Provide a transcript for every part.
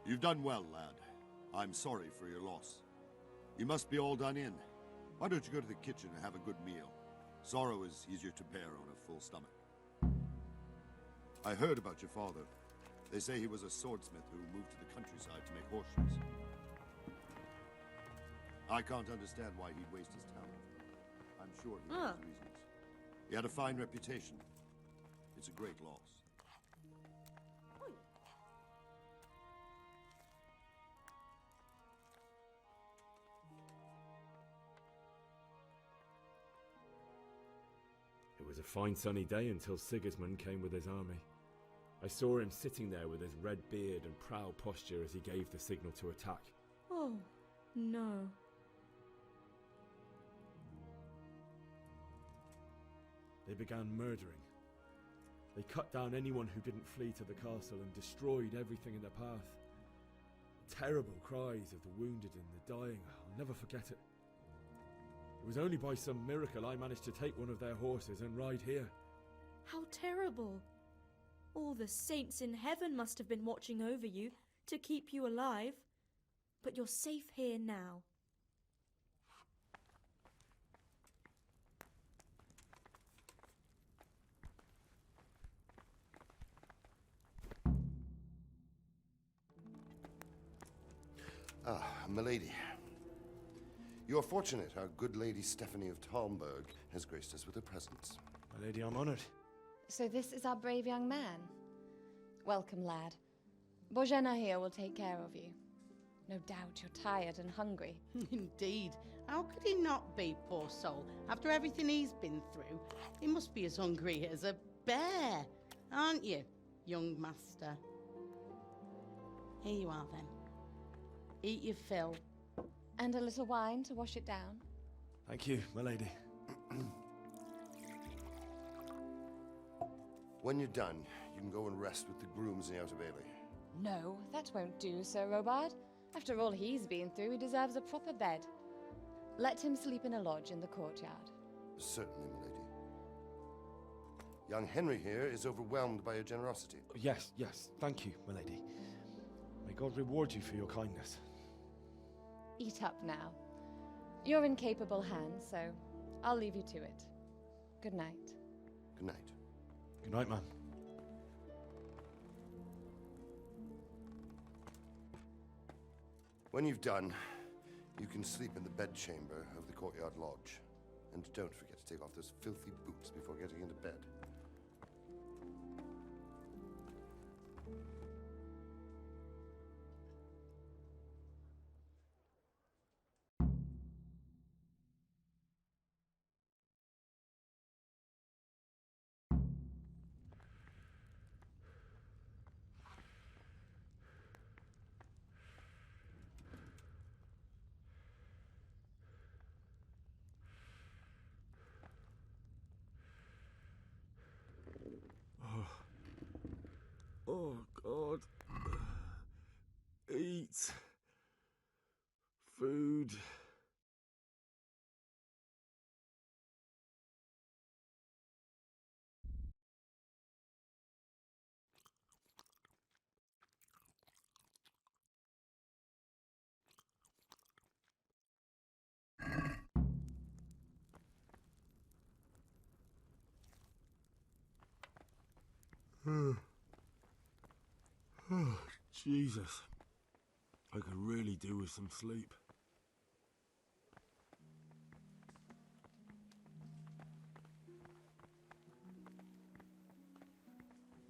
You've done well, lad. I'm sorry for your loss. You must be all done in. Why don't you go to the kitchen and have a good meal? Sorrow is easier to bear on a full stomach. I heard about your father. They say he was a swordsmith who moved to the countryside to make horseshoes. I can't understand why he'd waste his talent. I'm sure he has reasons. He had a fine reputation. It's a great loss. It was a fine sunny day until Sigismund came with his army. I saw him sitting there with his red beard and proud posture as he gave the signal to attack. Oh, no. They began murdering. They cut down anyone who didn't flee to the castle and destroyed everything in their path. Terrible cries of the wounded and the dying. I'll never forget it. It was only by some miracle I managed to take one of their horses and ride here. How terrible. All the saints in heaven must have been watching over you to keep you alive. But you're safe here now. Ah, milady. You are fortunate our good lady Stephanie of Talmberg has graced us with her presence. My lady, I'm honoured. So this is our brave young man. Welcome, lad. Bozhena here will take care of you. No doubt you're tired and hungry. Indeed. How could he not be, poor soul? After everything he's been through, he must be as hungry as a bear, aren't you, young master? Here you are, then. Eat your fill. And a little wine to wash it down. Thank you, my lady. When you're done, you can go and rest with the grooms in the Outer Bailey. No, that won't do, Sir Robard. After all he's been through, he deserves a proper bed. Let him sleep in a lodge in the courtyard. Certainly, milady. Young Henry here is overwhelmed by your generosity. Yes, thank you, my lady. May God reward you for your kindness. Eat up now. You're in capable hands, so I'll leave you to it. Good night. Good night. Good night, man. When you've done, you can sleep in the bedchamber of the courtyard lodge. And don't forget to take off those filthy boots before getting into bed. Oh, God. Eat. Food. Oh, Jesus. I could really do with some sleep.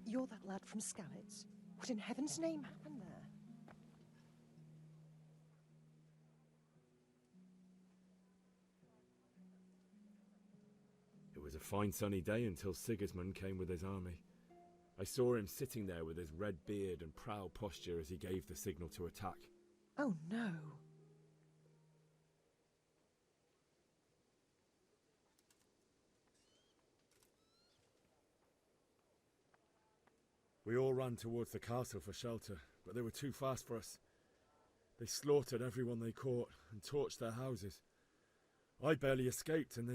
You're that lad from Skalitz. What in heaven's name happened there? It was a fine sunny day until Sigismund came with his army. I saw him sitting there with his red beard and proud posture as he gave the signal to attack. Oh no. We all ran towards the castle for shelter, but they were too fast for us. They slaughtered everyone they caught and torched their houses. I barely escaped and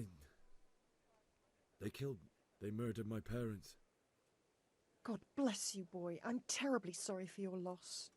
they murdered my parents. God bless you, boy. I'm terribly sorry for your loss.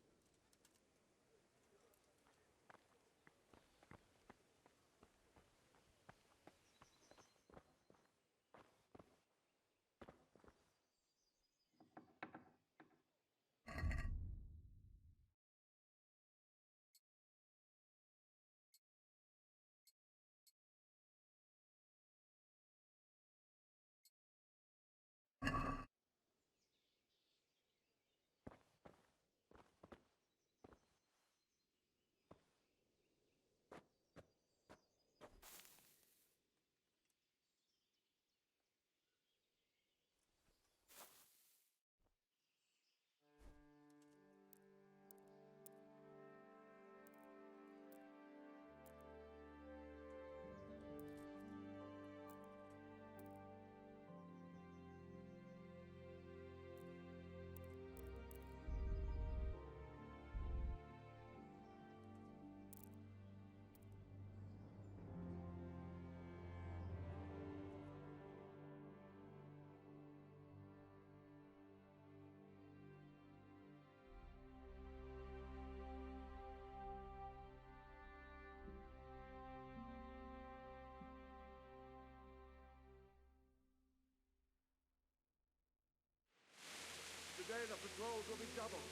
patrols will be doubled.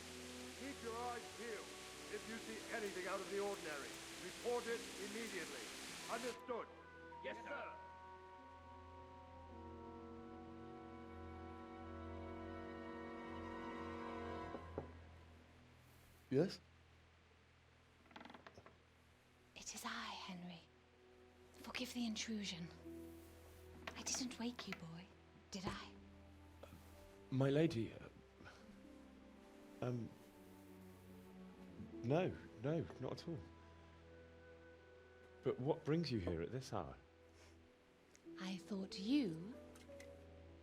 Keep your eyes peeled. If you see anything out of the ordinary, report it immediately. Understood? Yes, sir. Yes? It is I, Henry. Forgive the intrusion. I didn't wake you, boy, did I? My lady, no, not at all. But what brings you here at this hour? I thought you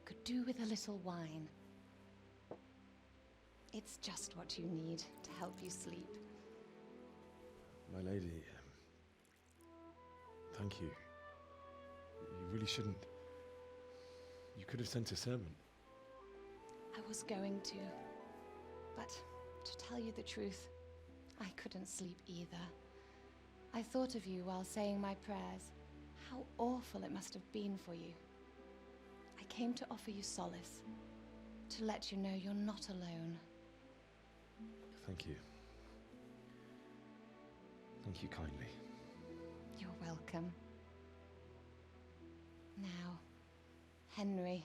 could do with a little wine. It's just what you need to help you sleep. My lady, thank you. You really shouldn't. You could have sent a servant. I was going to, but to tell you the truth, I couldn't sleep either. I thought of you while saying my prayers. How awful it must have been for you. I came to offer you solace, to let you know you're not alone. Thank you. Thank you kindly. You're welcome. Now, Henry,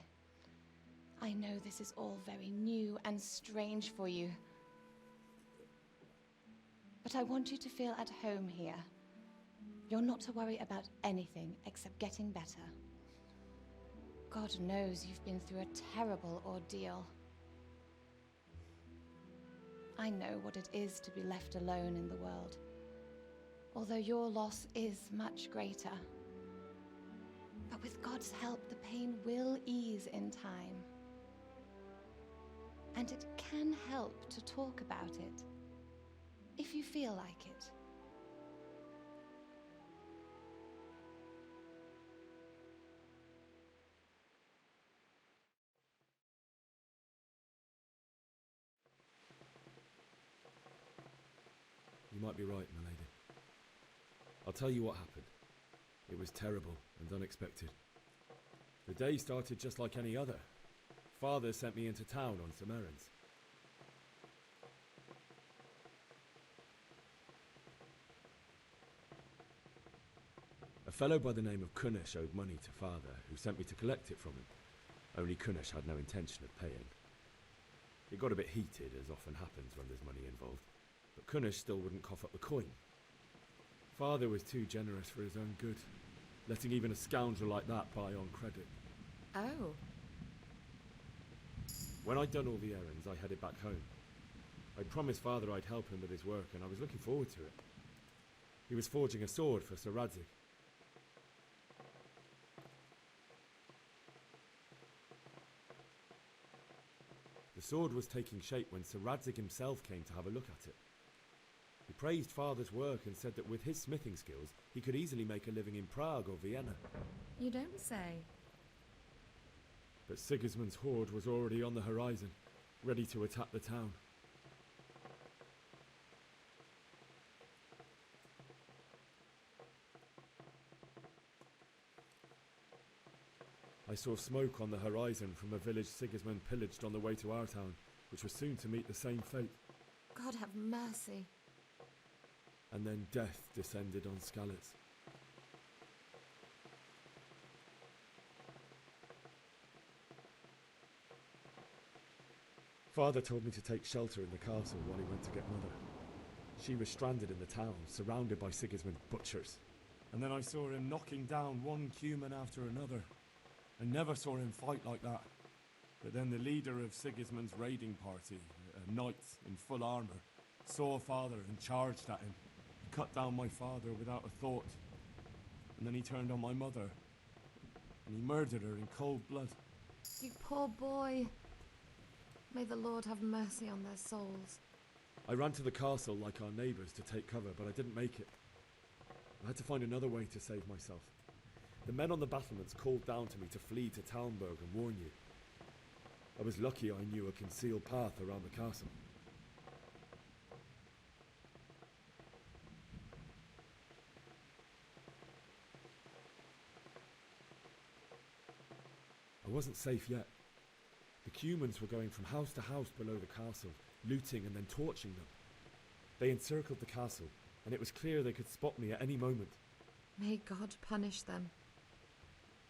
I know this is all very new and strange for you, but I want you to feel at home here. You're not to worry about anything except getting better. God knows you've been through a terrible ordeal. I know what it is to be left alone in the world, although your loss is much greater. But with God's help, the pain will ease in time. And it can help to talk about it, if you feel like it. You might be right, my lady. I'll tell you what happened. It was terrible and unexpected. The day started just like any other. Father sent me into town on some errands. A fellow by the name of Kunnish owed money to Father, who sent me to collect it from him. Only Kunnish had no intention of paying. It got a bit heated, as often happens when there's money involved, but Kunnish still wouldn't cough up the coin. Father was too generous for his own good, letting even a scoundrel like that buy on credit. Oh. When I'd done all the errands, I headed back home. I'd promised Father I'd help him with his work, and I was looking forward to it. He was forging a sword for Sir Radzig. The sword was taking shape when Sir Radzig himself came to have a look at it. He praised Father's work and said that with his smithing skills, he could easily make a living in Prague or Vienna. You don't say. But Sigismund's horde was already on the horizon, ready to attack the town. I saw smoke on the horizon from a village Sigismund pillaged on the way to our town, which was soon to meet the same fate. God have mercy. And then death descended on Skalitz. Father told me to take shelter in the castle while he went to get Mother. She was stranded in the town, surrounded by Sigismund's butchers. And then I saw him knocking down one Cuman after another. I never saw him fight like that. But then the leader of Sigismund's raiding party, a knight in full armour, saw Father and charged at him. He cut down my father without a thought. And then he turned on my mother. And he murdered her in cold blood. You poor boy. May the Lord have mercy on their souls. I ran to the castle like our neighbours to take cover, but I didn't make it. I had to find another way to save myself. The men on the battlements called down to me to flee to Talmberg and warn you. I was lucky I knew a concealed path around the castle. I wasn't safe yet. The Cumans were going from house to house below the castle, looting and then torching them. They encircled the castle, and it was clear they could spot me at any moment. May God punish them.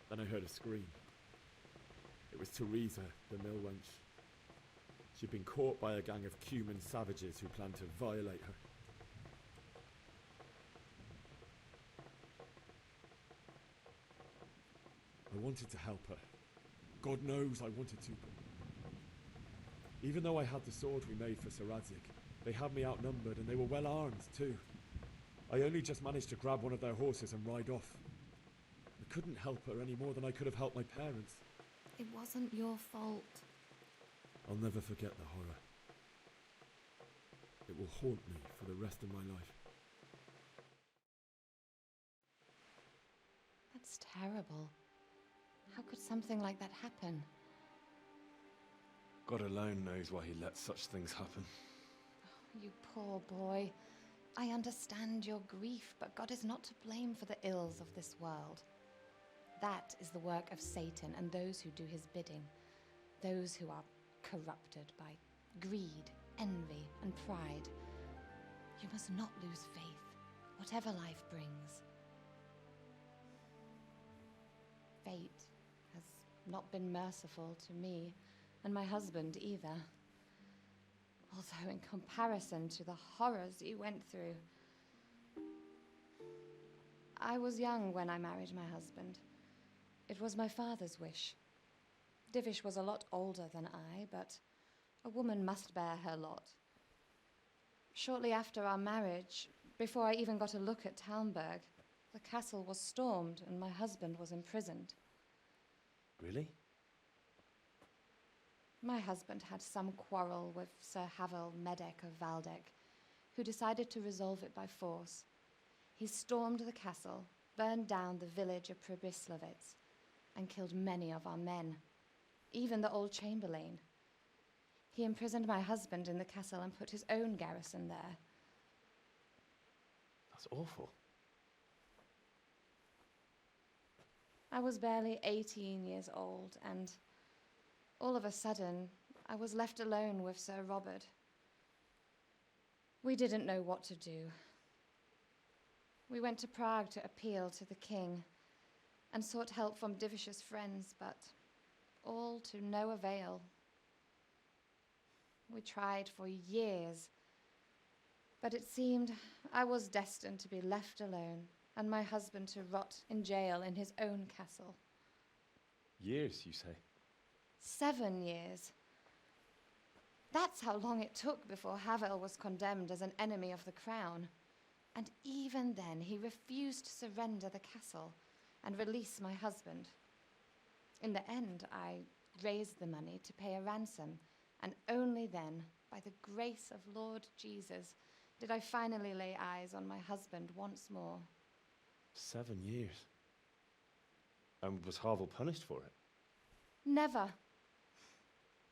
Then I heard a scream. It was Teresa, the mill wench. She'd been caught by a gang of Cuman savages who planned to violate her. I wanted to help her. God knows I wanted to. Even though I had the sword we made for Sir Radzig, they had me outnumbered and they were well armed too. I only just managed to grab one of their horses and ride off. I couldn't help her any more than I could have helped my parents. It wasn't your fault. I'll never forget the horror. It will haunt me for the rest of my life. That's terrible. How could something like that happen? God alone knows why he lets such things happen. Oh, you poor boy. I understand your grief, but God is not to blame for the ills of this world. That is the work of Satan and those who do his bidding. Those who are corrupted by greed, envy, and pride. You must not lose faith, whatever life brings. Fate has not been merciful to me, and my husband either. Although in comparison to the horrors you went through. I was young when I married my husband. It was my father's wish. Divish was a lot older than I, but a woman must bear her lot. Shortly after our marriage, before I even got a look at Talmberg, the castle was stormed and my husband was imprisoned. Really? My husband had some quarrel with Sir Havel Medek of Valdek, who decided to resolve it by force. He stormed the castle, burned down the village of Pribyslavitz, and killed many of our men, even the old chamberlain. He imprisoned my husband in the castle and put his own garrison there. That's awful. I was barely 18 years old, and all of a sudden, I was left alone with Sir Robert. We didn't know what to do. We went to Prague to appeal to the king and sought help from Divish's friends, but all to no avail. We tried for years, but it seemed I was destined to be left alone and my husband to rot in jail in his own castle. Years, you say? 7 years. That's how long it took before Havel was condemned as an enemy of the crown. And even then, he refused to surrender the castle and release my husband. In the end, I raised the money to pay a ransom, and only then, by the grace of Lord Jesus, did I finally lay eyes on my husband once more. 7 years? And was Havel punished for it? Never.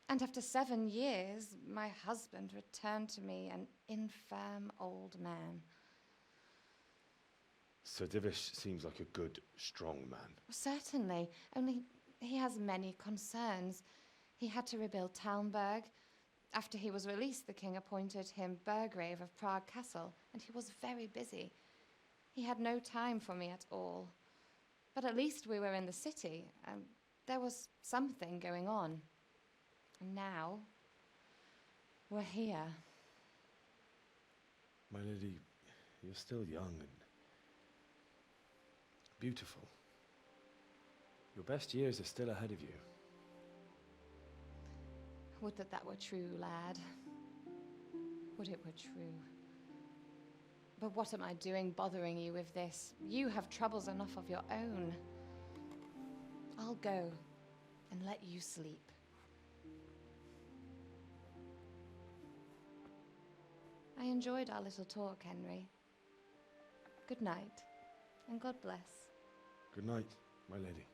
And after 7 years, my husband returned to me an infirm old man. Sir Divish seems like a good, strong man. Certainly, only he has many concerns. He had to rebuild Talmberg. After he was released, the king appointed him Burgrave of Prague Castle, and he was very busy. He had no time for me at all. But at least we were in the city, and there was something going on. And now, we're here. My lady, you're still young and beautiful. Your best years are still ahead of you. Would that that were true, lad. Would it were true. But what am I doing bothering you with this? You have troubles enough of your own. I'll go and let you sleep. I enjoyed our little talk, Henry. Good night, and God bless. Good night, my lady.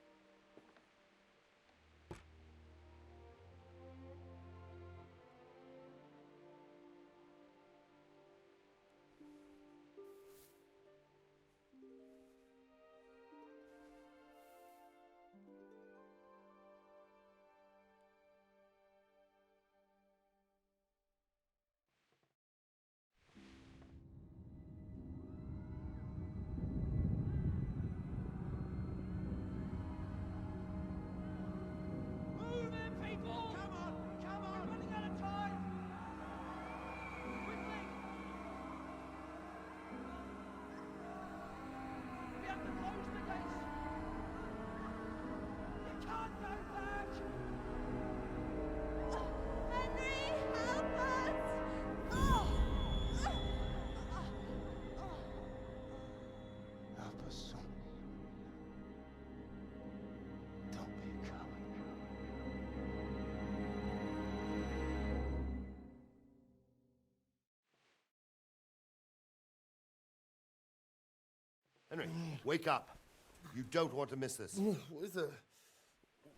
Henry, wake up. You don't want to miss this. What is it?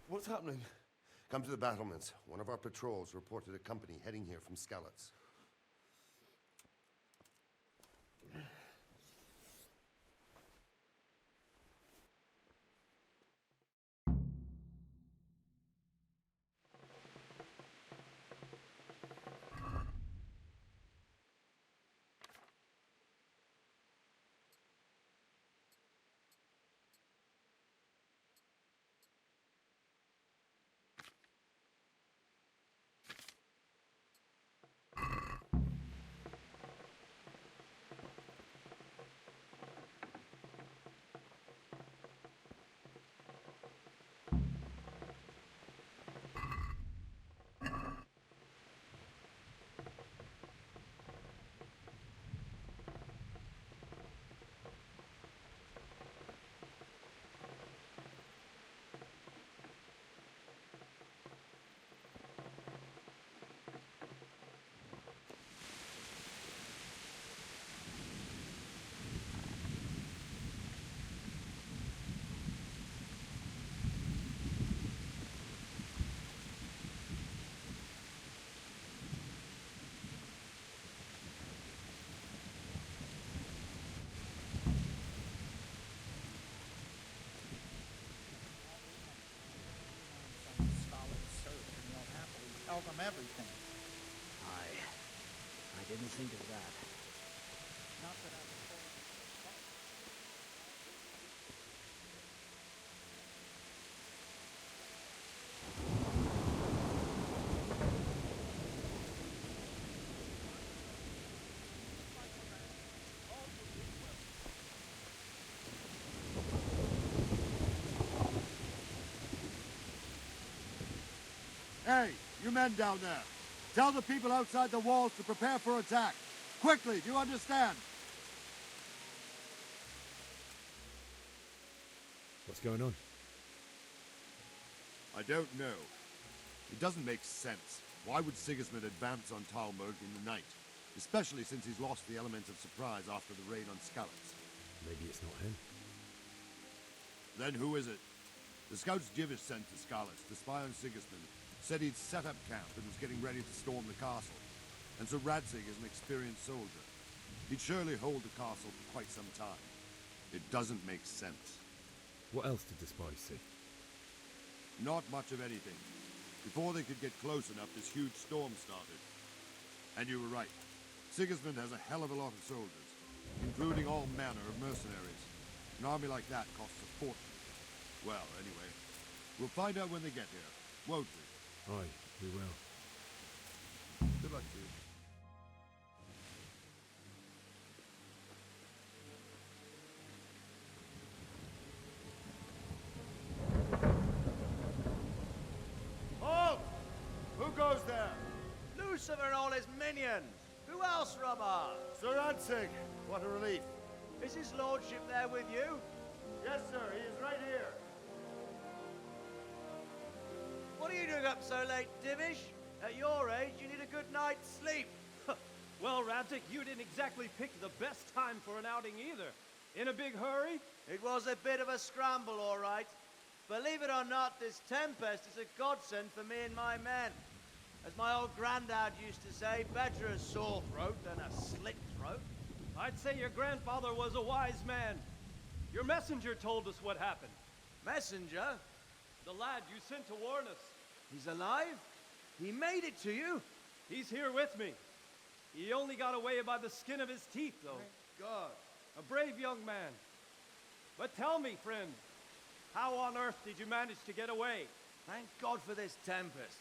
What's happening? Come to the battlements. One of our patrols reported a company heading here from Skalitz. Tell them everything. I didn't think of that. Not that I was Hey, you men down there. Tell the people outside the walls to prepare for attack. Quickly, do you understand? What's going on? I don't know. It doesn't make sense. Why would Sigismund advance on Talmberg in the night? Especially since he's lost the element of surprise after the raid on Skalitz. Maybe it's not him. Then who is it? The scouts Jivish sent to Skalitz to spy on Sigismund said he'd set up camp and was getting ready to storm the castle. And so Radzig is an experienced soldier. He'd surely hold the castle for quite some time. It doesn't make sense. What else did the spies see? Not much of anything. Before they could get close enough, this huge storm started. And you were right. Sigismund has a hell of a lot of soldiers, including all manner of mercenaries. An army like that costs a fortune. Well, anyway, we'll find out when they get here, won't we? Aye, we will. Good luck to you. Halt! Who goes there? Lucifer and all his minions. Who else, Rubber? Sir Ansig. What a relief. Is his lordship there with you? Yes, sir. He is right here. What are you doing up so late, Divish? At your age, you need a good night's sleep. Well, Radzig, you didn't exactly pick the best time for an outing either. In a big hurry? It was a bit of a scramble, all right. Believe it or not, this tempest is a godsend for me and my men. As my old granddad used to say, better a sore throat than a slit throat. I'd say your grandfather was a wise man. Your messenger told us what happened. Messenger? The lad you sent to warn us. He's alive? He made it to you? He's here with me. He only got away by the skin of his teeth, though. Thank God. A brave young man. But tell me, friend, how on earth did you manage to get away? Thank God for this tempest.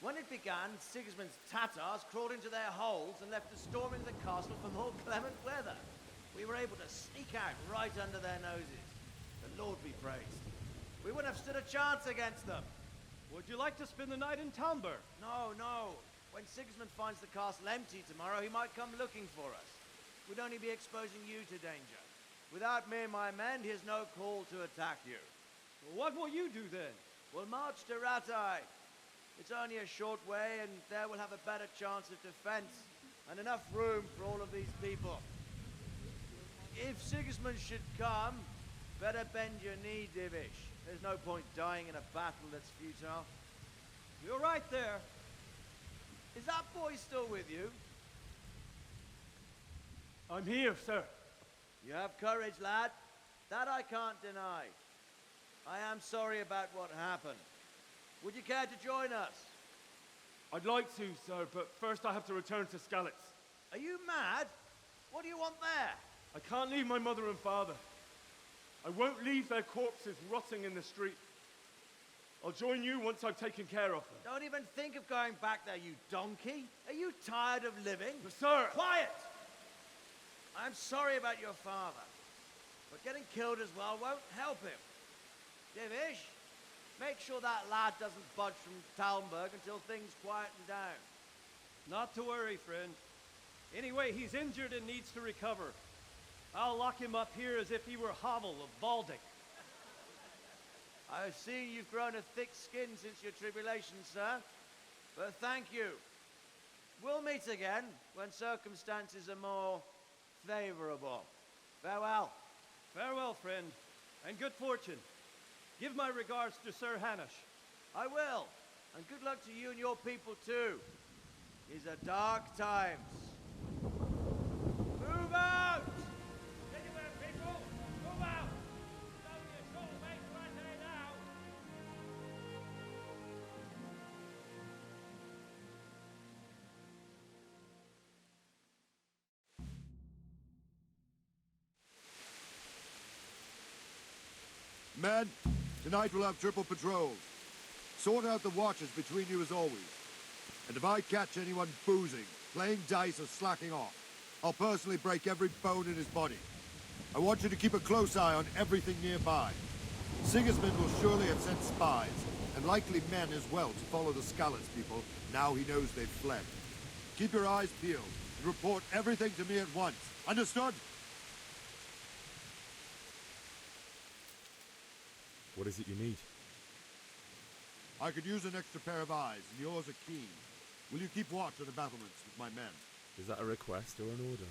When it began, Sigismund's Tatars crawled into their holes and left a storm into the castle for more clement weather. We were able to sneak out right under their noses. The Lord be praised. We wouldn't have stood a chance against them. Would you like to spend the night in Talmberg? No, no. When Sigismund finds the castle empty tomorrow, he might come looking for us. We'd only be exposing you to danger. Without me and my men, he has no call to attack you. What will you do then? We'll march to Ratai. It's only a short way, and there we'll have a better chance of defense and enough room for all of these people. If Sigismund should come, better bend your knee, Divish. There's no point dying in a battle that's futile. You're right there. Is that boy still with you? I'm here, sir. You have courage, lad. That I can't deny. I am sorry about what happened. Would you care to join us? I'd like to, sir, but first I have to return to Skalitz. Are you mad? What do you want there? I can't leave my mother and father. I won't leave their corpses rotting in the street. I'll join you once I've taken care of them. Don't even think of going back there, you donkey. Are you tired of living? But sir! Quiet! I'm sorry about your father, but getting killed as well won't help him. Divish, make sure that lad doesn't budge from Talmberg until things quieten down. Not to worry, friend. Anyway, he's injured and needs to recover. I'll lock him up here as if he were Havel of Baldic. I see you've grown a thick skin since your tribulation, sir. But thank you. We'll meet again when circumstances are more favorable. Farewell. Farewell, friend, and good fortune. Give my regards to Sir Hanush. I will. And good luck to you and your people, too. These are dark times. Move out! Anywhere, people! Move out! It's only a short way to right there now. Men, tonight we'll have triple patrols. Sort out the watches between you as always. And if I catch anyone boozing, playing dice or slacking off, I'll personally break every bone in his body. I want you to keep a close eye on everything nearby. Sigismund will surely have sent spies, and likely men as well, to follow the Skalitz people now he knows they've fled. Keep your eyes peeled and report everything to me at once. Understood? What is it you need? I could use an extra pair of eyes, and yours are keen. Will you keep watch on the battlements with my men? Is that a request or an order?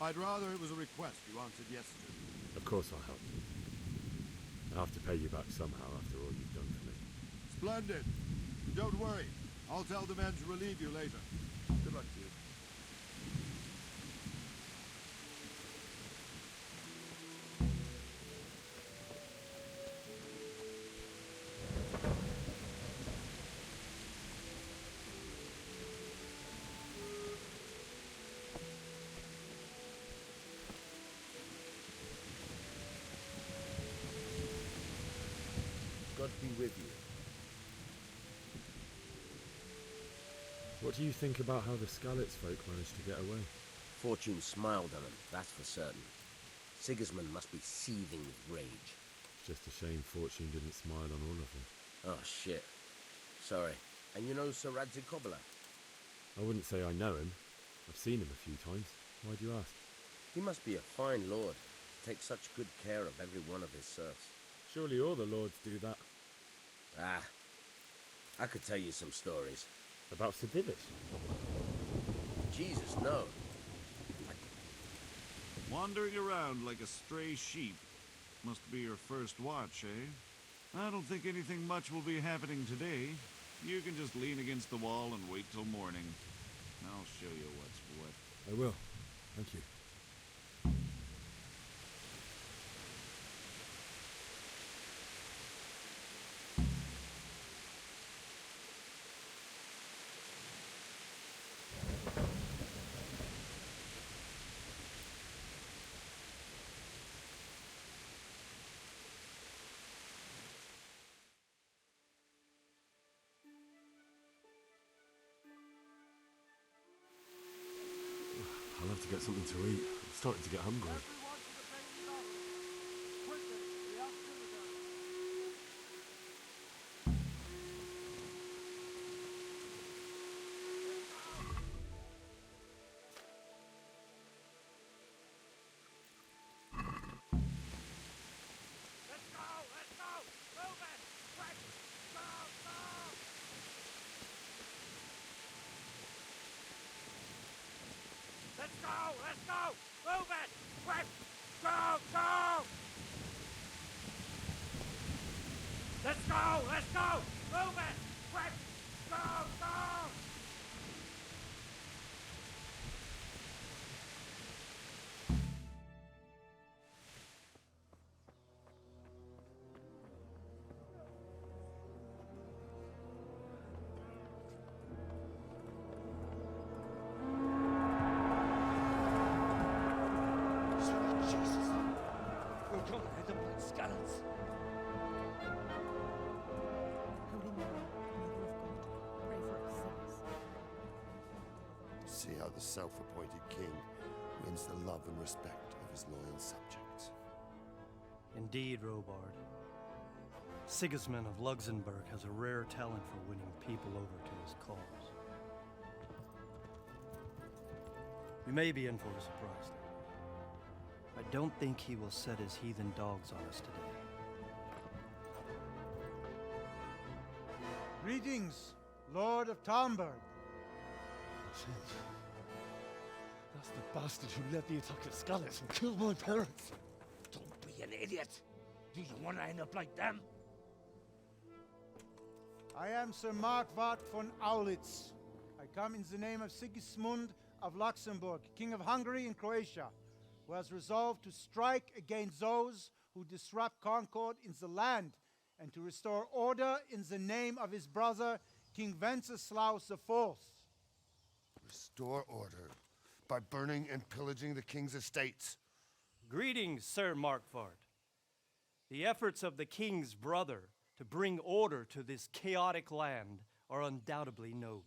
I'd rather it was a request you answered yes to. Of course I'll help. I'll have to pay you back somehow after all you've done for me. Splendid. Don't worry. I'll tell the men to relieve you later. Good luck to you. God be with you. What do you think about how the Skalitz folk managed to get away? Fortune smiled on them, that's for certain. Sigismund must be seething with rage. It's just a shame Fortune didn't smile on all of them. Oh, shit. Sorry. And you know Sir Radzig Kobyla? I wouldn't say I know him. I've seen him a few times. Why do you ask? He must be a fine lord. Takes such good care of every one of his serfs. Surely all the lords do that. Ah, I could tell you some stories. About Sir Divish? Jesus, no. Wandering around like a stray sheep. Must be your first watch, eh? I don't think anything much will be happening today. You can just lean against the wall and wait till morning. I'll show you what's what. I will. Thank you. I'll have to get something to eat. I'm starting to get hungry. Let's go! Move it! Quick! Let's go! Let's go! Move it! Quick! Go! Go! Sweet Jesus! We're gonna hit them like scallops. Holy Mary, Mother of God, pray for us sinners. See how the self-appointed king wins the love and respect of his loyal subjects. Indeed, Robard. Sigismund of Luxembourg has a rare talent for winning people over to his cause. You may be in for a surprise, though. I don't think he will set his heathen dogs on us today. Greetings, Lord of Talmberg. That's the bastard who led the attack at Scallops and killed my parents. Don't be an idiot. Do you want to end up like them? I am Sir Markvart von Aulitz. I come in the name of Sigismund of Luxembourg, King of Hungary and Croatia, who has resolved to strike against those who disrupt concord in the land and to restore order in the name of his brother, King Wenceslaus IV. Restore order by burning and pillaging the king's estates. Greetings, Sir Markvart. The efforts of the king's brother to bring order to this chaotic land are undoubtedly noble.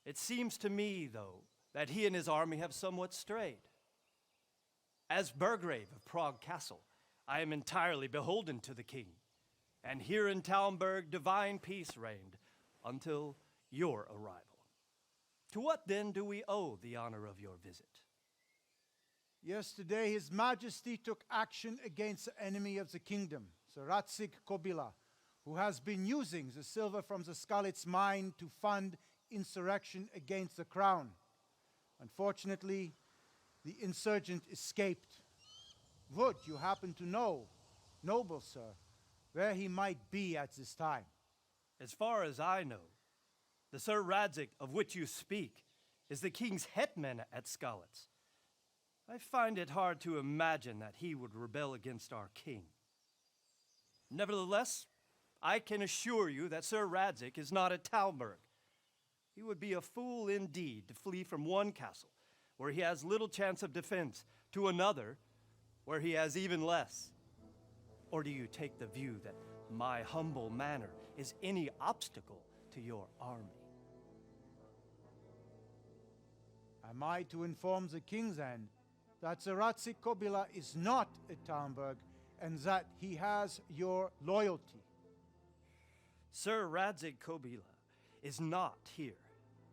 It seems to me, though, that he and his army have somewhat strayed. As Burgrave of Prague Castle, I am entirely beholden to the king, and here in Talmberg divine peace reigned until your arrival. To what then do we owe the honor of your visit? Yesterday, His Majesty took action against the enemy of the kingdom, Sir Ratsig Kobila, who has been using the silver from the Skalitz mine to fund insurrection against the crown. Unfortunately, the insurgent escaped. Would you happen to know, noble sir, where he might be at this time? As far as I know, the Sir Radzik of which you speak is the king's hetman at Skalitz. I find it hard to imagine that he would rebel against our king. Nevertheless, I can assure you that Sir Radzik is not at Talmberg. He would be a fool indeed to flee from one castle, where he has little chance of defense, to another, where he has even less. Or do you take the view that my humble manner is any obstacle to your army? Am I to inform the king then that Sir Ratsig Kobila is not at Talmberg and that he has your loyalty? Sir Radzik Kobila is not here,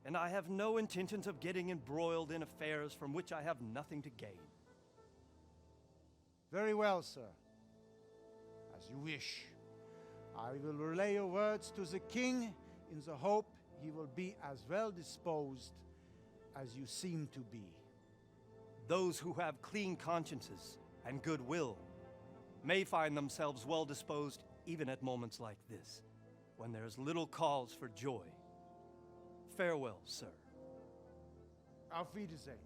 and I have no intentions of getting embroiled in affairs from which I have nothing to gain. Very well, sir. As you wish. I will relay your words to the king in the hope he will be as well disposed as you seem to be. Those who have clean consciences and goodwill may find themselves well disposed even at moments like this, when there is little cause for joy. Farewell, sir. Auf Wiedersehen.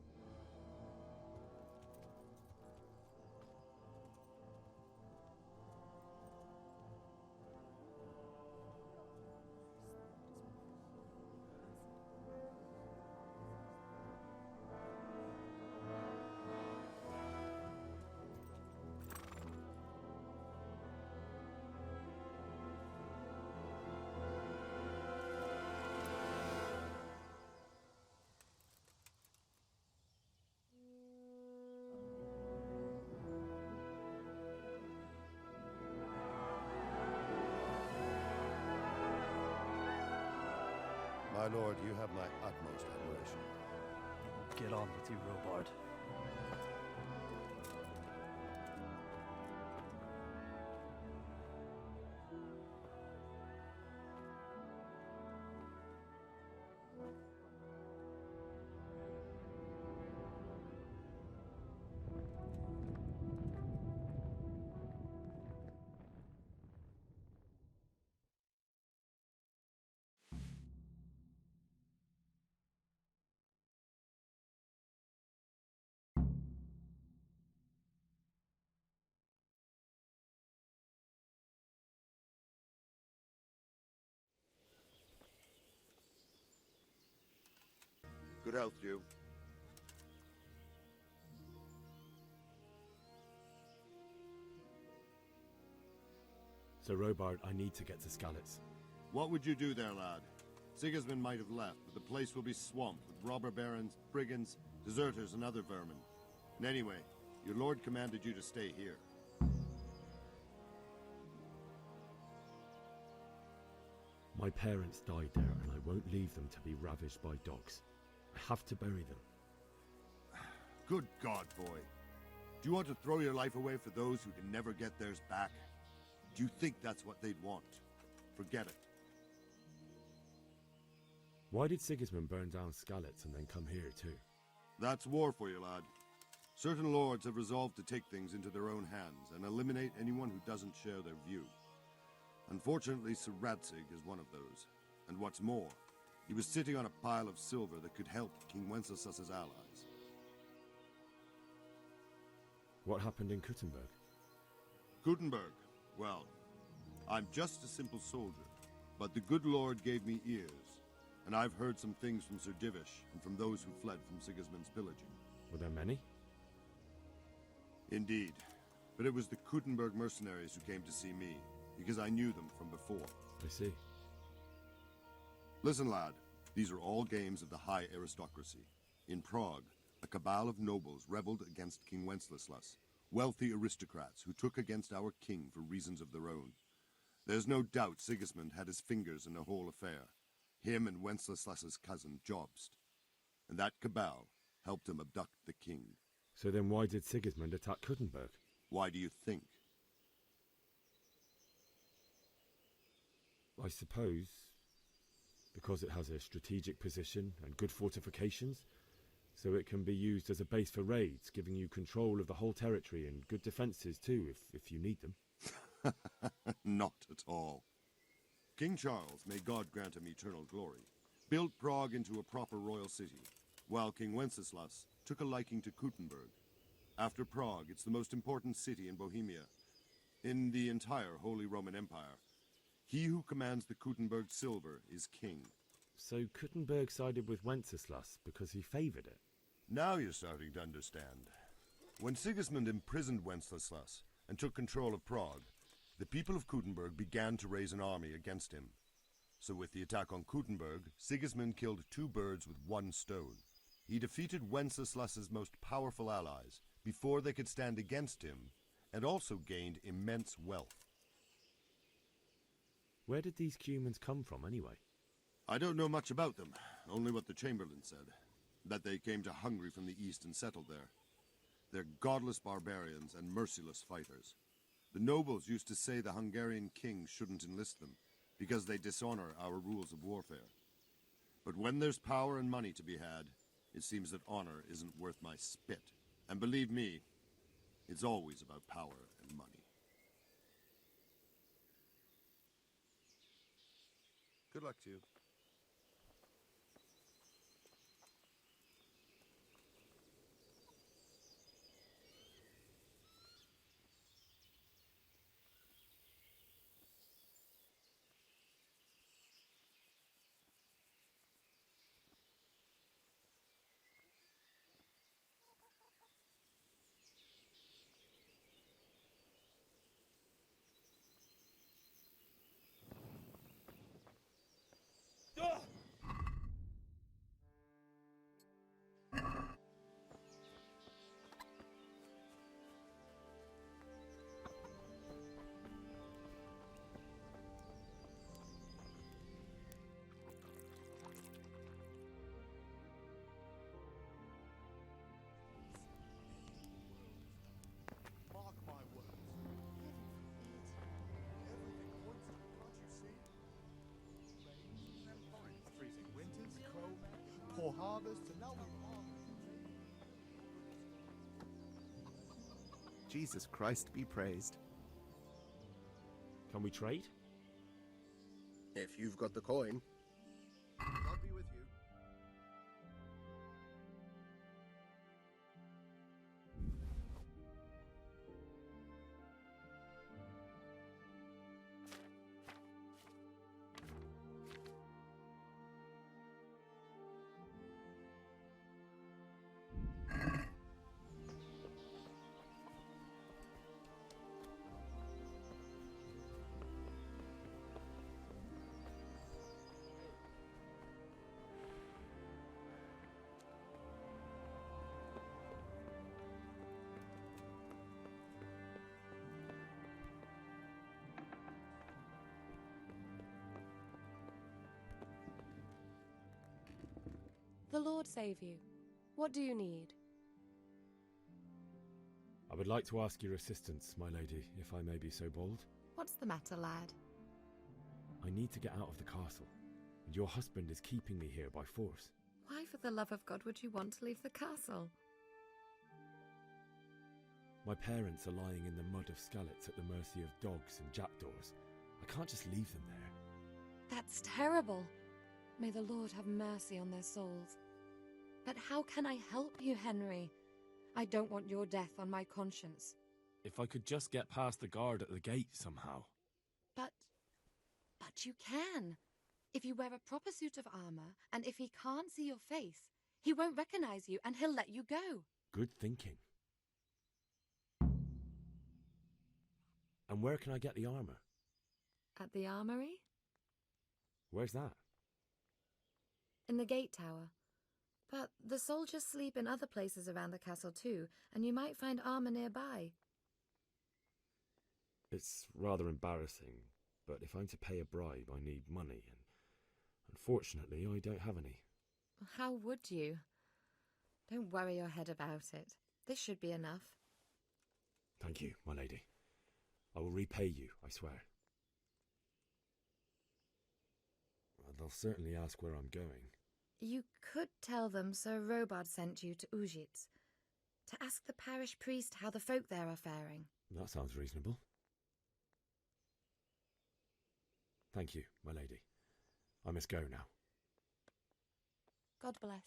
My lord, you have my utmost admiration. Get on with you, Robard. Good health to you. Sir Robard, I need to get to Skalitz. What would you do there, lad? Sigismund might have left, but the place will be swamped with robber barons, brigands, deserters, and other vermin. And anyway, your lord commanded you to stay here. My parents died there, and I won't leave them to be ravaged by dogs. I have to bury them. Good God, boy. Do you want to throw your life away for those who can never get theirs back? Do you think that's what they'd want? Forget it. Why did Sigismund burn down Skalitz and then come here too? That's war for you, lad. Certain lords have resolved to take things into their own hands and eliminate anyone who doesn't share their view. Unfortunately, Sir Radzig is one of those. And what's more, he was sitting on a pile of silver that could help King Wenceslas's allies. What happened in Kuttenberg? Kuttenberg? Well, I'm just a simple soldier, but the good Lord gave me ears, and I've heard some things from Sir Divish and from those who fled from Sigismund's pillaging. Were there many? Indeed, but it was the Kuttenberg mercenaries who came to see me, because I knew them from before. I see. Listen, lad, these are all games of the high aristocracy. In Prague, a cabal of nobles rebelled against King Wenceslas, wealthy aristocrats who took against our king for reasons of their own. There's no doubt Sigismund had his fingers in the whole affair. Him and Wenceslas's cousin, Jobst. And that cabal helped him abduct the king. So then why did Sigismund attack Kuttenberg? Why do you think? I suppose because it has a strategic position and good fortifications, so it can be used as a base for raids, giving you control of the whole territory and good defences too, if you need them. Not at all. King Charles, may God grant him eternal glory, built Prague into a proper royal city, while King Wenceslas took a liking to Kuttenberg. After Prague, it's the most important city in Bohemia, in the entire Holy Roman Empire. He who commands the Kuttenberg silver is king. So Kuttenberg sided with Wenceslas because he favoured it? Now you're starting to understand. When Sigismund imprisoned Wenceslas and took control of Prague, the people of Kuttenberg began to raise an army against him. So with the attack on Kuttenberg, Sigismund killed two birds with one stone. He defeated Wenceslas's most powerful allies before they could stand against him, and also gained immense wealth. Where did these Cumans come from anyway? I don't know much about them, only what the Chamberlain said, that they came to Hungary from the east and settled there. They're godless barbarians and merciless fighters. The nobles used to say the Hungarian king shouldn't enlist them, because they dishonor our rules of warfare. But when there's power and money to be had, it seems that honor isn't worth my spit. And believe me, it's always about power and money. Good luck to you. Poor harvest, and now we Jesus Christ be praised. Can we trade? If you've got the coin. God be with you. The Lord save you. What do you need? I would like to ask your assistance, my lady, if I may be so bold. What's the matter, lad? I need to get out of the castle, and your husband is keeping me here by force. Why, for the love of God, would you want to leave the castle? My parents are lying in the mud of Skalitz at the mercy of dogs and jackdaws. I can't just leave them there. That's terrible. May the Lord have mercy on their souls. But how can I help you, Henry? I don't want your death on my conscience. If I could just get past the guard at the gate somehow. But you can. If you wear a proper suit of armor, and if he can't see your face, he won't recognize you and he'll let you go. Good thinking. And where can I get the armor? At the armory? Where's that? In the gate tower. But the soldiers sleep in other places around the castle too, and you might find armor nearby. It's rather embarrassing, but if I'm to pay a bribe, I need money, and unfortunately, I don't have any. How would you? Don't worry your head about it. This should be enough. Thank you, my lady. I will repay you, I swear. They'll certainly ask where I'm going. You could tell them Sir Robard sent you to Ujitz, to ask the parish priest how the folk there are faring. That sounds reasonable. Thank you, my lady. I must go now. God bless.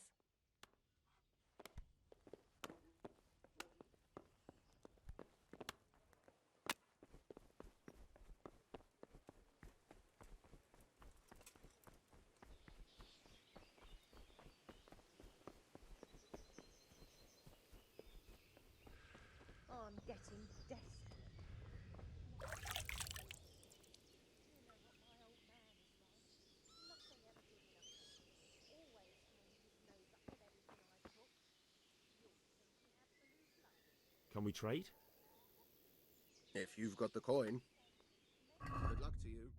I'm getting desperate. Can we trade? If you've got the coin. Good luck to you.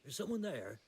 Is someone there?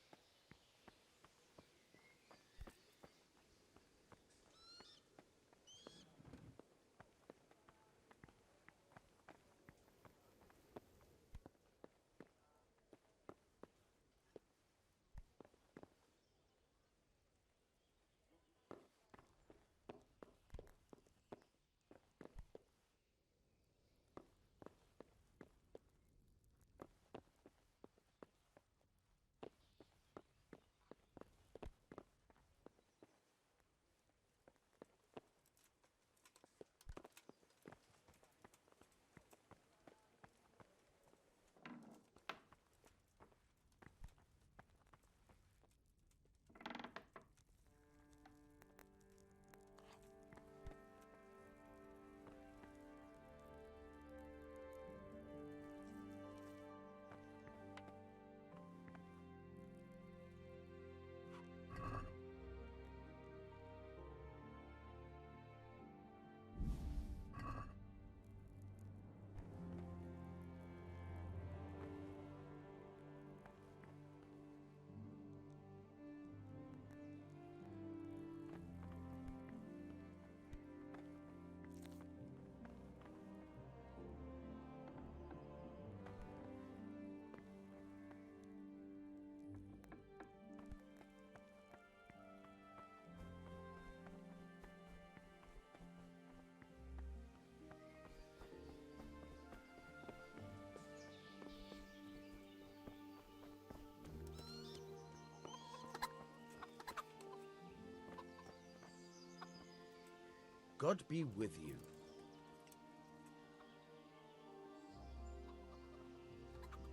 God be with you.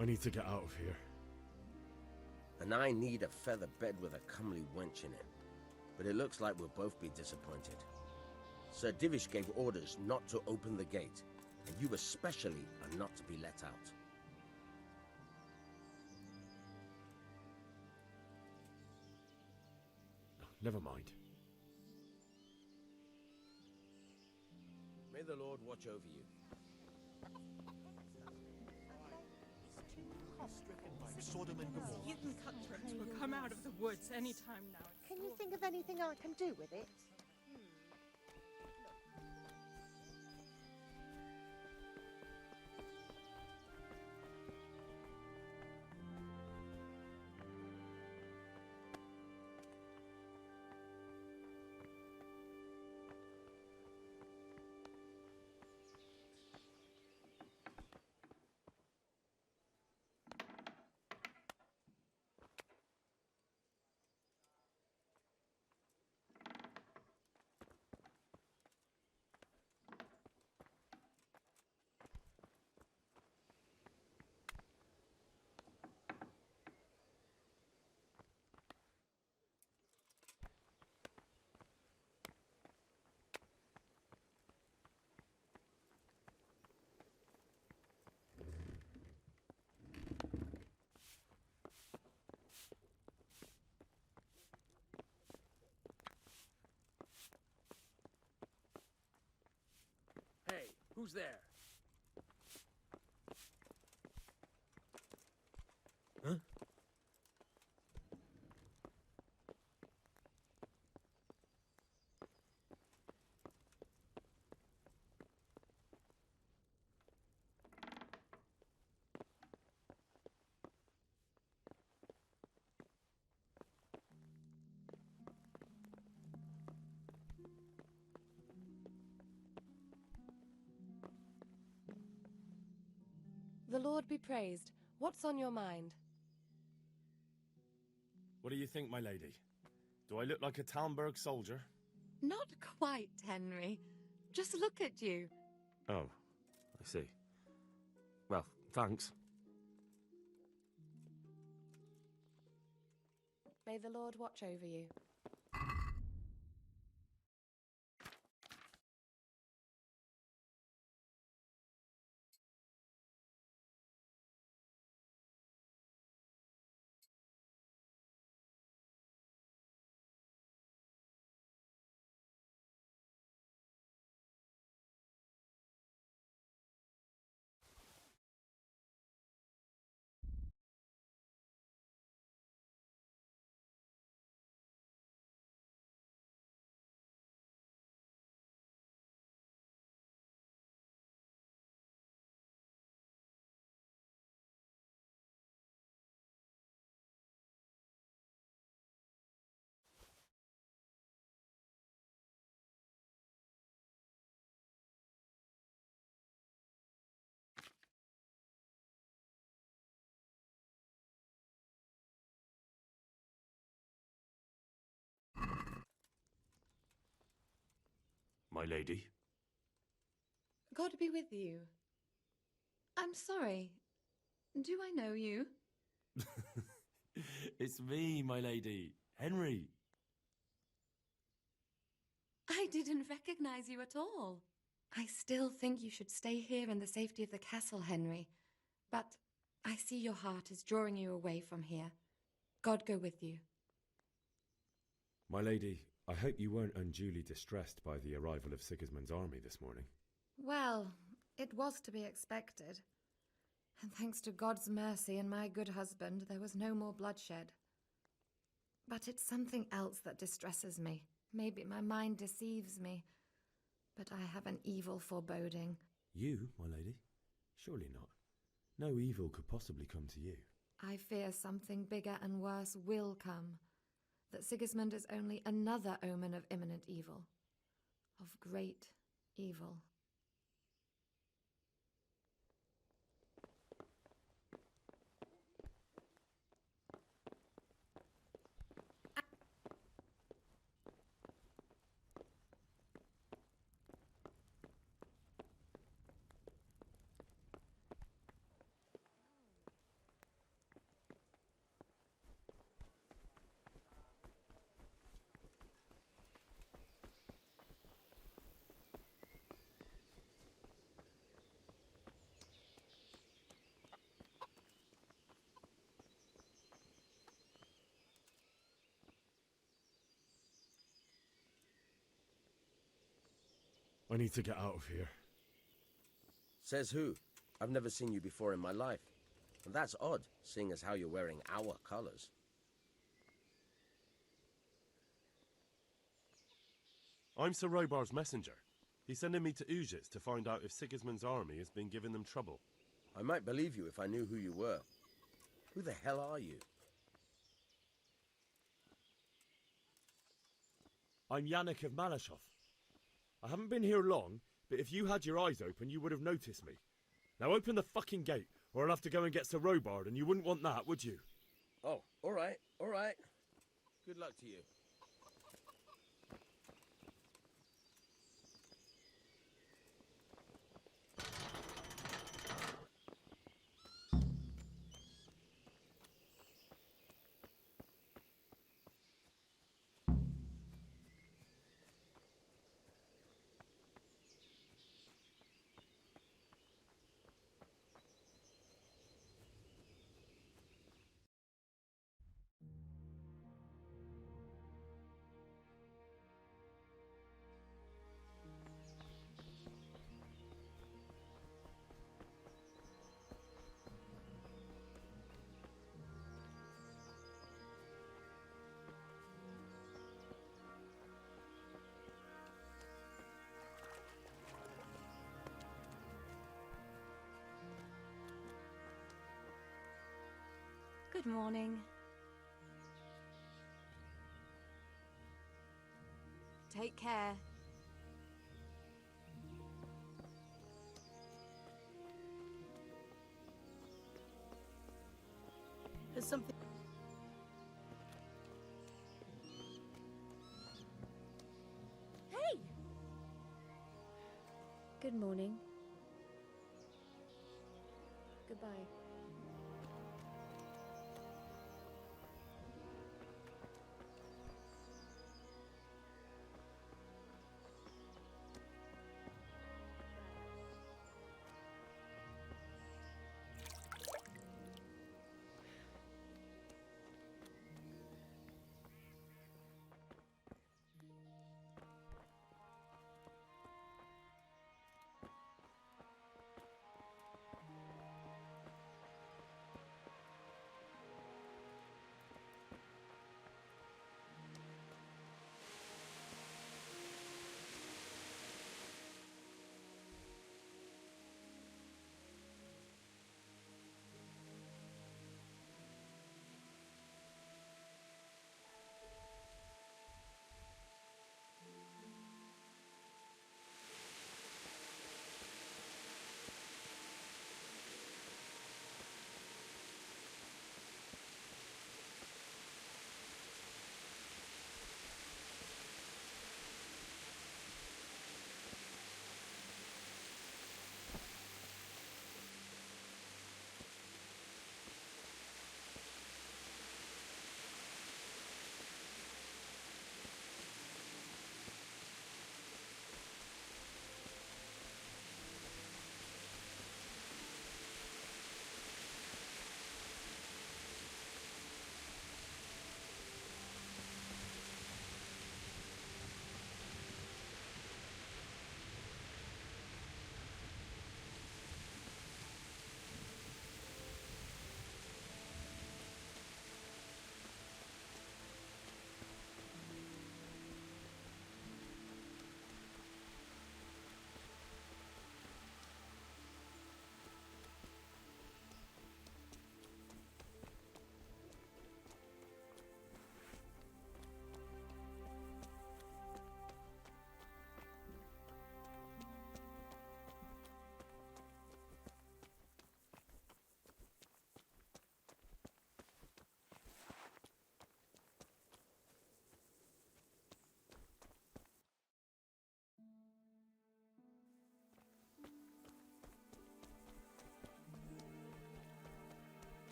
I need to get out of here. And I need a feather bed with a comely wench in it. But it looks like we'll both be disappointed. Sir Divish gave orders not to open the gate, and you especially are not to be let out. Never mind. May the Lord watch over you. Sodom and Gomorrah. Heathen cutthroats will come out of the woods any time now. Can you think of anything I can do with it? Hey, who's there? Huh? The Lord be praised. What's on your mind? What do you think, my lady? Do I look like a Talmberg soldier? Not quite, Henry. Just look at you. Oh, I see. Well, thanks. May the Lord watch over you. my lady. God be with you. I'm sorry. Do I know you? It's me, my lady. Henry. I didn't recognize you at all. I still think you should stay here in the safety of the castle, Henry. But I see your heart is drawing you away from here. God go with you. My lady, I hope you weren't unduly distressed by the arrival of Sigismund's army this morning. Well, it was to be expected. And thanks to God's mercy and my good husband, there was no more bloodshed. But it's something else that distresses me. Maybe my mind deceives me. But I have an evil foreboding. You, my lady? Surely not. No evil could possibly come to you. I fear something bigger and worse will come. That Sigismund is only another omen of imminent evil. Of great evil. I need to get out of here. Says who? I've never seen you before in my life. And that's odd, seeing as how you're wearing our colors. I'm Sir Robar's messenger. He's sending me to Ujits to find out if Sigismund's army has been giving them trouble. I might believe you if I knew who you were. Who the hell are you? I'm Yannick of Malashov. I haven't been here long, but if you had your eyes open, you would have noticed me. Now open the fucking gate, or I'll have to go and get Sir Robard, and you wouldn't want that, would you? Oh, all right, all right. Good luck to you. Good morning. Take care. There's something... Hey! Good morning. Goodbye.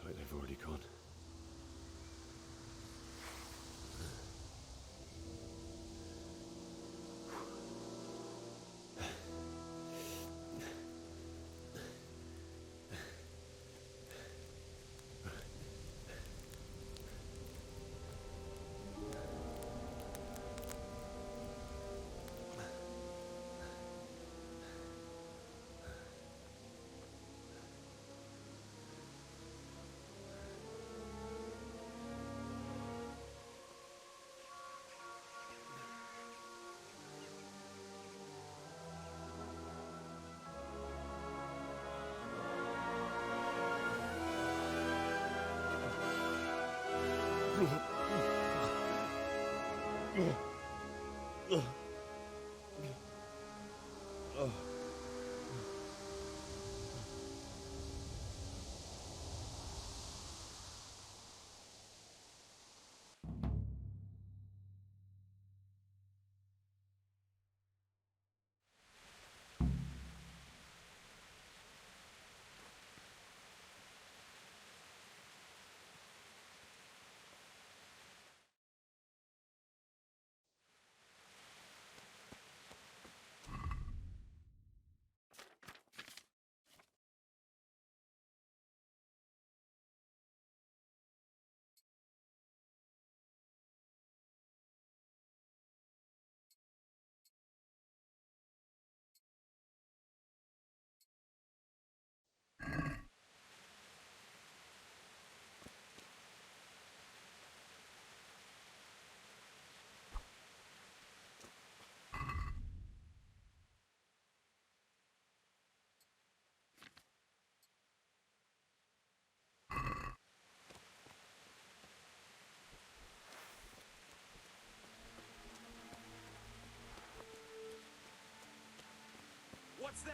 like they've already gone. What's that?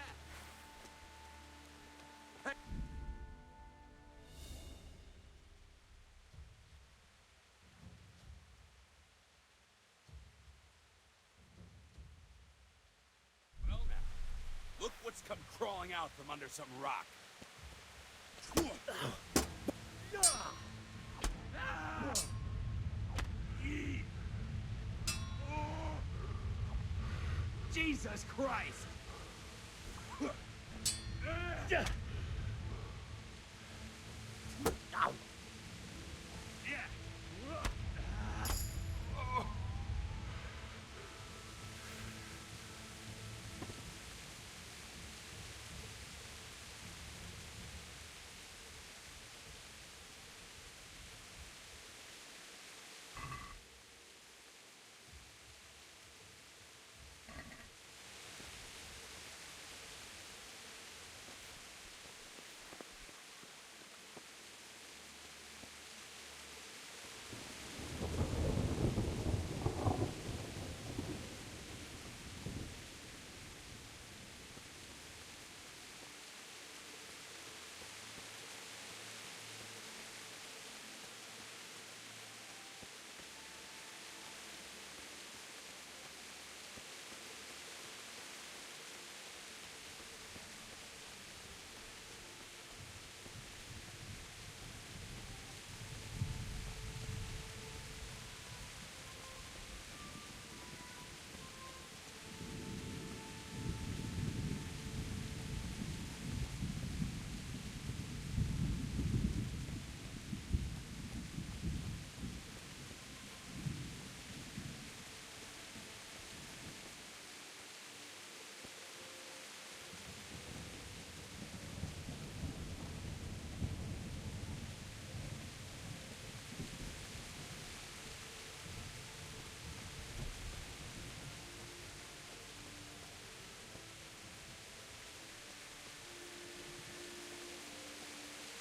Hey. Well now, look what's come crawling out from under some rock. Jesus Christ! Ow.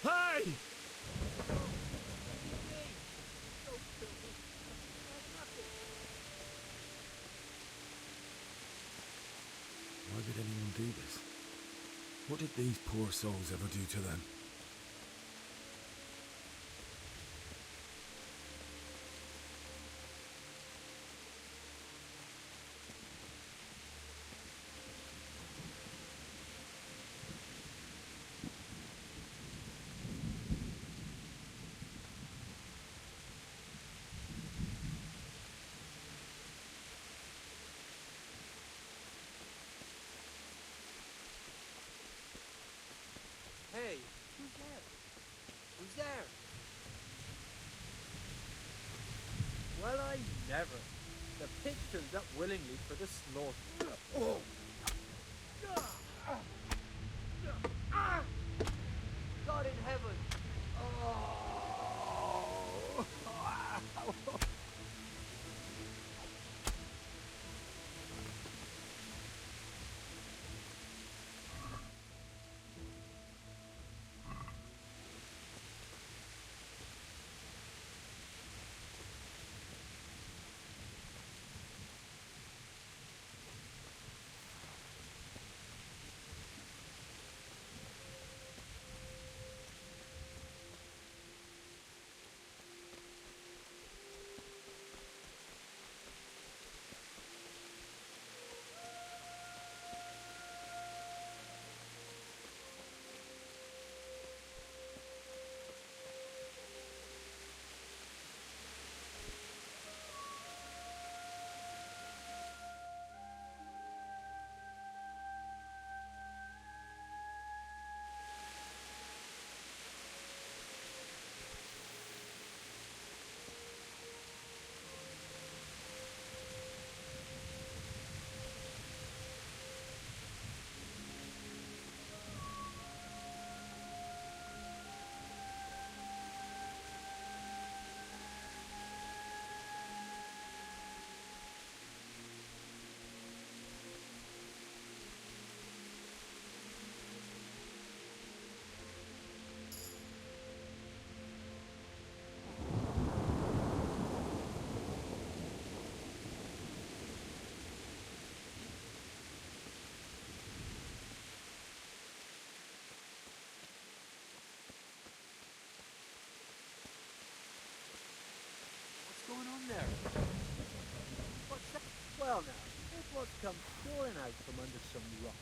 Hey! Why did anyone do this? What did these poor souls ever do to them? there? Well, I never. The pig turned up willingly for the slaughter. Oh. God in heaven! Oh. What's going on there? What's that? Well now, it was come pouring out from under some rock.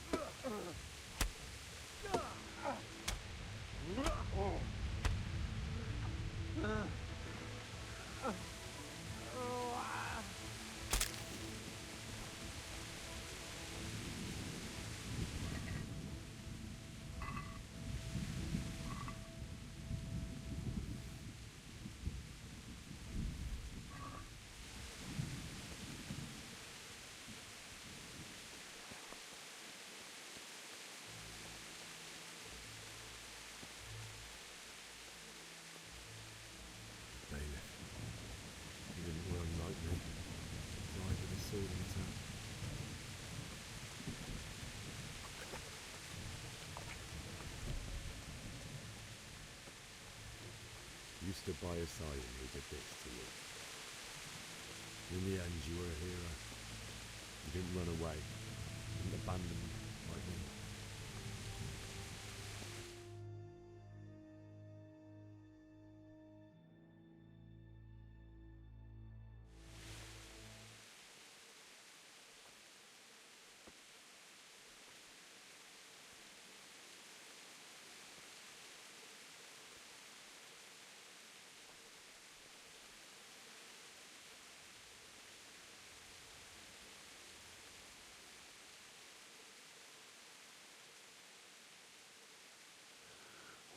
Bailiff, you didn't run like me. Died with a sword in his hand. You stood by his side and he did this to you. In the end, you were a hero. You didn't run away. You didn't abandon me like me.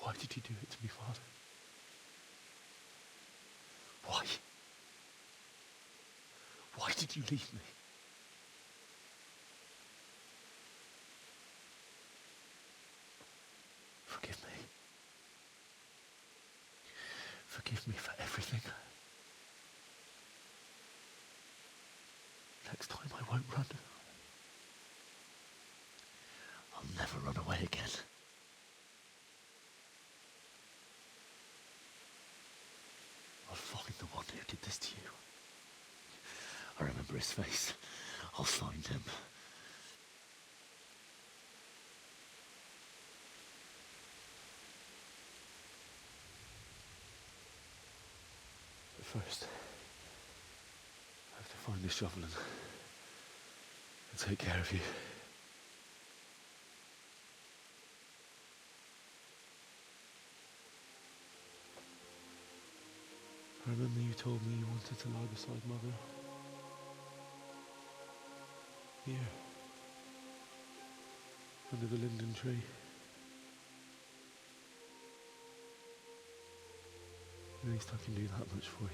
Why did you do it to me, Father? Why? Why did you leave me? Forgive me. Forgive me for everything. Next time I won't run. I'll never run away again. I'll find the one who did this to you. I remember his face. I'll find him. But first, I have to find the shovel and take care of you. I remember you told me you wanted to lie beside Mother. Here. Under the linden tree. At least I can do that much for you.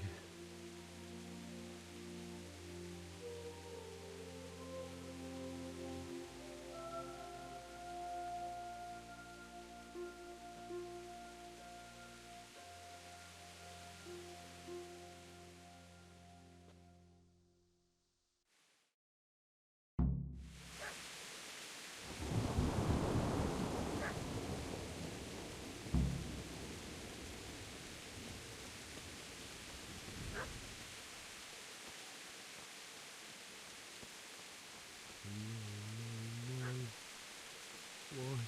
Why?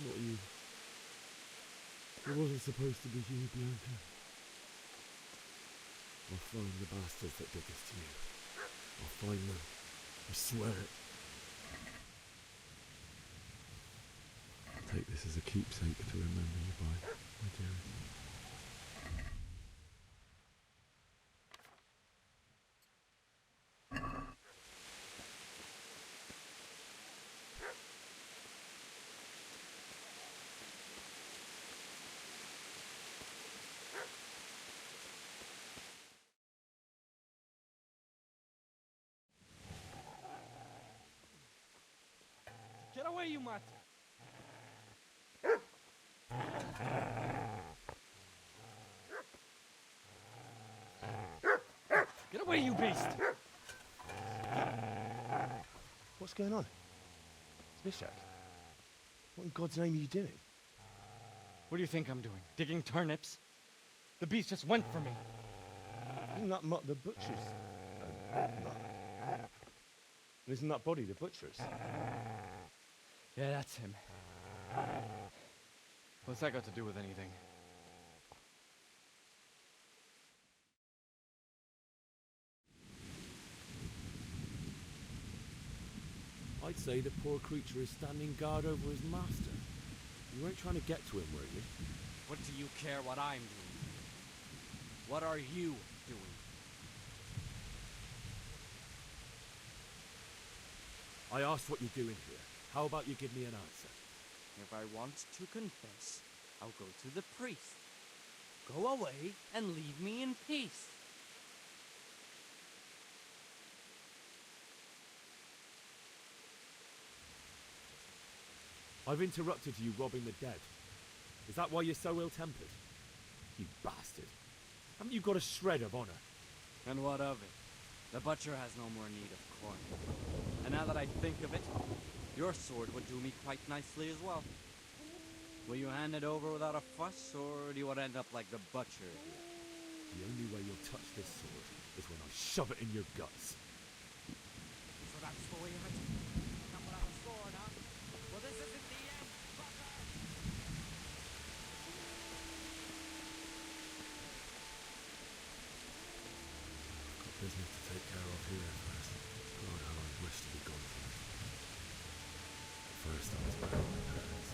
Not you. It wasn't supposed to be you, Bianca. I'll find the bastards that did this to you. I'll find them. I swear it. Take this as a keepsake to remember you by, my dearest. Get away, you mutt! Get away, you beast! What's going on? Bishop? What in God's name are you doing? What do you think I'm doing? Digging turnips? The beast just went for me. Isn't that Mutt the butcher's? Isn't that body the butcher's? Yeah, that's him. What's that got to do with anything? I'd say the poor creature is standing guard over his master. You weren't trying to get to him, were you? What do you care what I'm doing? What are you doing? I asked what you're doing here. How about you give me an answer? If I want to confess, I'll go to the priest. Go away and leave me in peace. I've interrupted you robbing the dead. Is that why you're so ill-tempered? You bastard. Haven't you got a shred of honor? And what of it? The butcher has no more need of corn. And now that I think of it, your sword would do me quite nicely as well. Will you hand it over without a fuss, or do you want to end up like the butcher here? The only way you'll touch this sword is when I shove it in your guts. So that's the way you had to come without a sword, huh? Well, this isn't the end, fucker! Got business to take care of here first. God, how I wish to be gone from it. At first, I was burying my parents.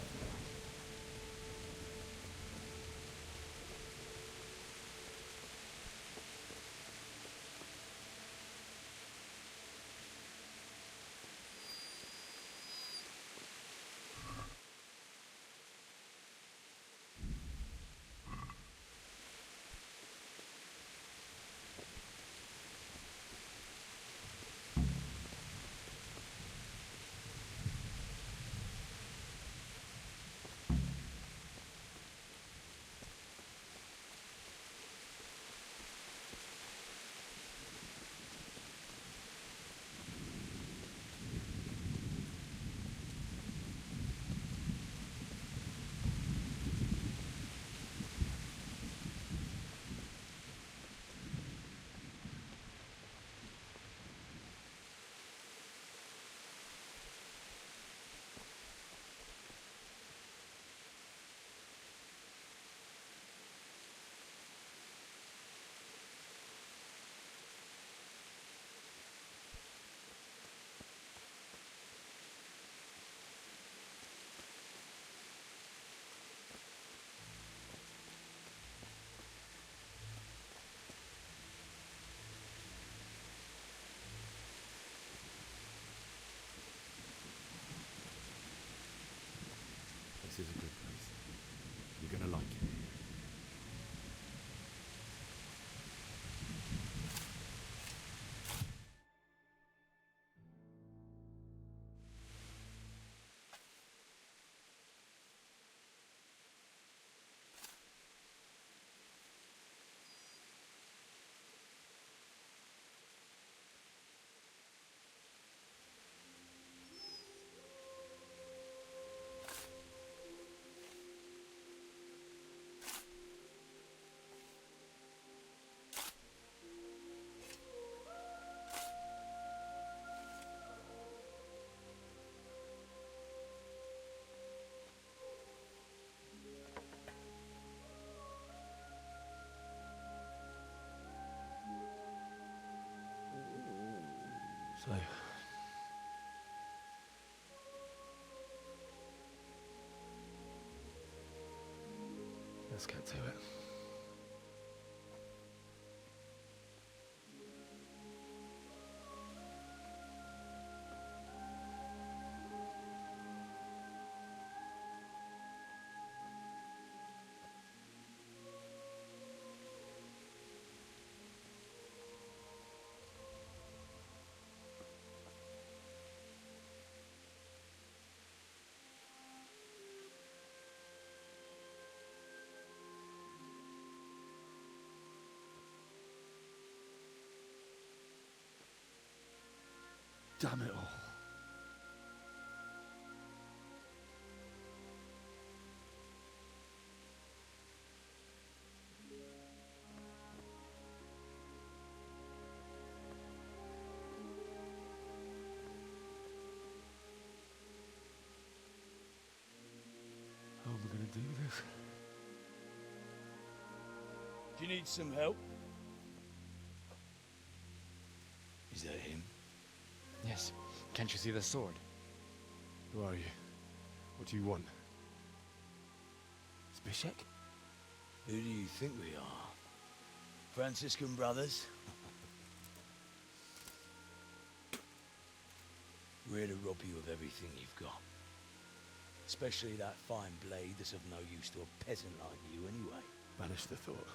So, let's get to it. Damn it all. How am I going to do this? Do you need some help? Is that him? Yes. Can't you see the sword? Who are you? What do you want? Zbyszek? Who do you think we are? Franciscan brothers? We're here to rob you of everything you've got. Especially that fine blade that's of no use to a peasant like you anyway. Banish the thought.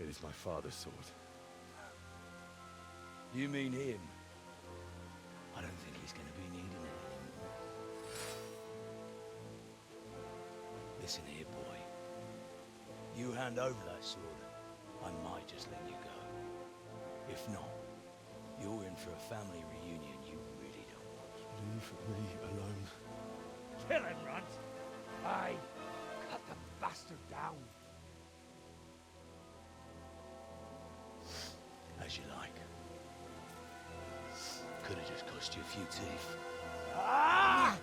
It is my father's sword. You mean him? I don't think he's going to be needing it anymore. Listen here, boy. You hand over that sword, I might just let you go. If not, you're in for a family reunion you really don't want. Leave me alone. Kill him, Runt! Aye, cut the bastard down. As you like. Could have just cost you a few teeth. Ah!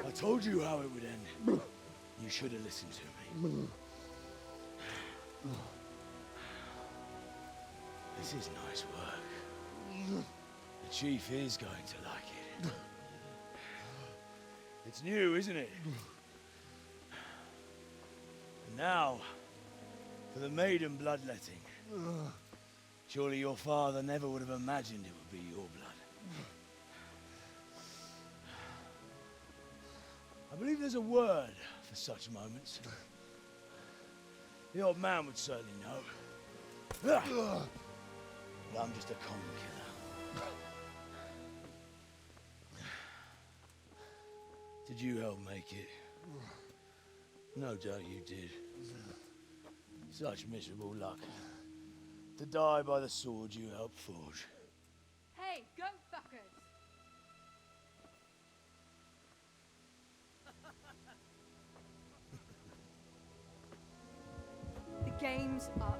I told you how it would end. You should have listened to me. This is nice work. The chief is going to like it. It's new, isn't it? And now, for the maiden bloodletting. Surely your father never would have imagined it would be your blood. I believe there's a word for such moments. The old man would certainly know. But I'm just a common killer. Did you help make it? No doubt you did. Such miserable luck. To die by the sword you helped forge. Hey, goat fuckers! The games are